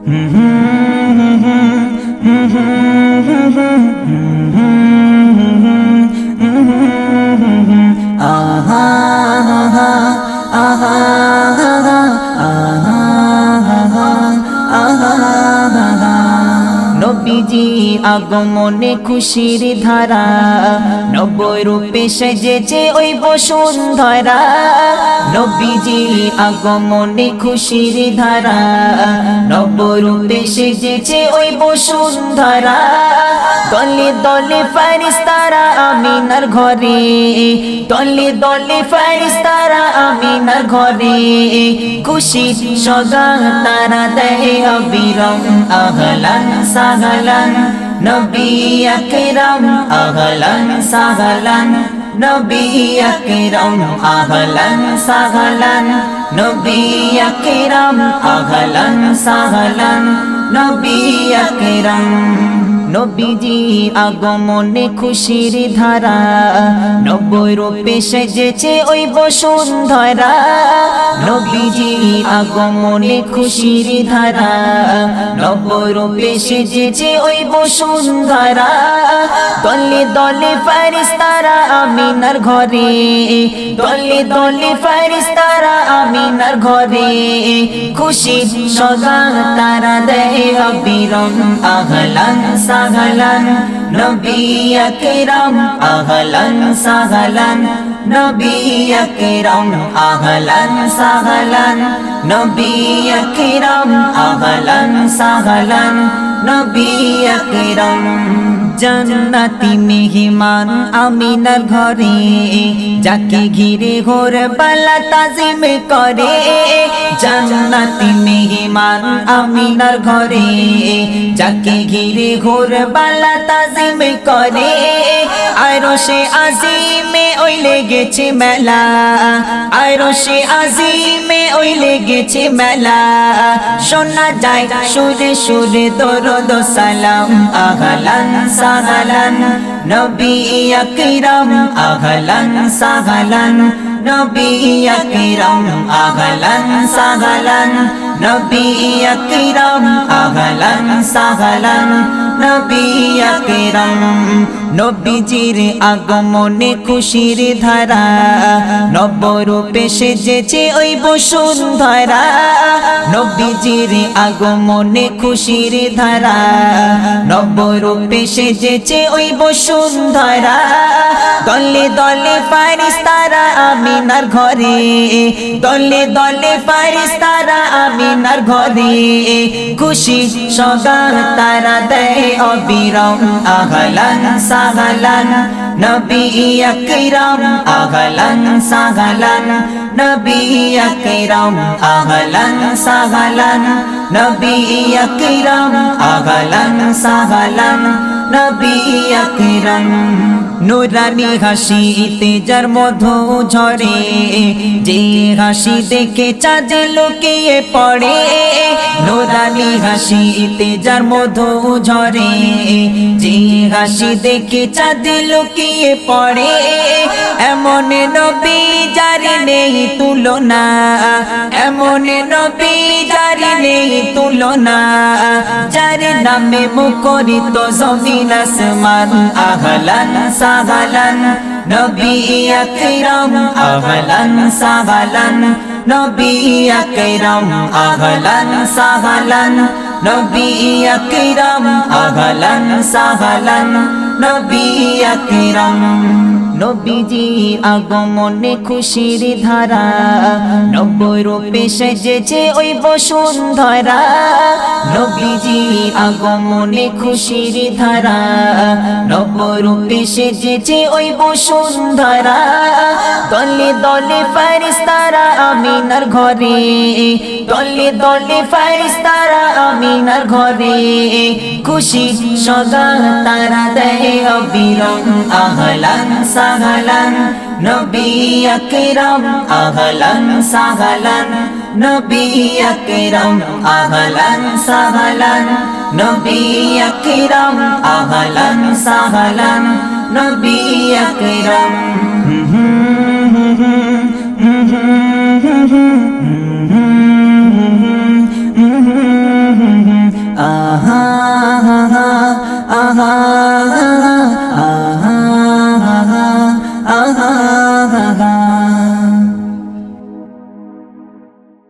আহা আহা আহা আহা নবীজি আগমনে খুশির ধারা নব্বই রূপে সেজেছে ওই বসুন্ধরা নবীজি আগমনে খুশির ধারা নব্বই রূপে সেজেছে ওই বসুন্ধরা দলে দলে ফেরেশতারা আমিনার ঘরে দলে দলে ফেরেশতারা আমিনার ঘরে খুশির সগাত তারা দেয় অবিরাম আহলান সাহলান নবী আকরাম আহলান সাহলান নবী আকরাম আহলান সাহলান নবী আকরাম আহলান সাহলান নবী আকরাম নবীজি আগমনে খুশির ধারা নব্বই রূপে সেজেছে ওই বসুন্ধরা নবীজি আগমনে খুশির ধারা নব্বই রূপে সেজেছে ওই বসুন্ধরা দলে দলে ফেরেশতারা আমিনার ঘরে দলে দলে ফেরেশতারা আমিনার ঘরে খুশির সগাত তারা দেয় অবিরাম আহলান সাহলান নবী আকরাম আহলান সাহলান নবী আকরাম আহলান সাহলান নবী আকরাম আহলান সাহলান নবী আকরাম জান্নাতি মেহমান আমিনার ঘরে যাকে ঘিরে ঘোর বালা তাজিম করে জান্নাতি মেহমান আমিনার ঘরে যাকে ঘিরে ঘোর বালা তাজিম করে আরশে আজিমে ওই লেগেছে মেলা আরশে আজিমে ওই লেগেছে মেলা শোনা যায় সুরে সুরে দরুদ সালাম আহলান সাহলান নবী আকরাম আহলান সাহলান নবী আকরাম আহলান সাহলান নবী আকরাম আহলান সাহলান নবী আকরাম নবীজির আগমনে খুশির ধারা নব্বই রূপে সেজেছে ওই বসুন্ধরা নবীজির আগমনে খুশির ধারা নব্বই রূপে সেজেছে ওই বসুন্ধরা দলে দলে ফেরেশতারা আমিনার ঘরে দলে দলে ফেরেশতারা আমিনার ঘরে খুশির সগাত তারা দেয় অবিরাম আহলান সাহলান নবী আকরাম আহলান সাহলান নবী আকরাম আহলান সাহলান নবী আকরাম আহলান সাহলান নবী আকরাম নুরানি হাসিতে যার মধু ঝরে যে হাসি দেখে চাঁদ লুকিয়ে পড়ে নুরানি হাসিতে যার মধু ঝরে যে হাসি দেখে চাঁদ লুকিয়ে পড়ে এমন নবী যার নেই তুলনা এমন নবী যার নেই তুলনা যার নামে মুখরিত জমিন আসমান আহলান সাহলান নবী আকরাম আহলান সাহলান নবী আকরাম আহলান সাহলান নবী আকরাম আহলান সাহলান নবী আকরাম নবীজি আগমনে খুশির ধারা নব্বই রূপে সেজেছে ওই বসুন্ধরা নবীজি আগমনে খুশির ধারা নব্বই রূপে সেজেছে ওই বসুন্ধরা দলে দলে ফেরেশতারা আমিনার ঘরে দলে দলে ফেরেশতারা আমিনার ঘরে খুশির সগাত তারা দেয় অবিরাম আহলান সাহলান নবী আকরাম আহলান সাহলান নবী আকরাম আহলান সাহলান নবী আকরাম আহলান সাহলান নবী আকরাম আহা আহা আহা আহা আহা আহা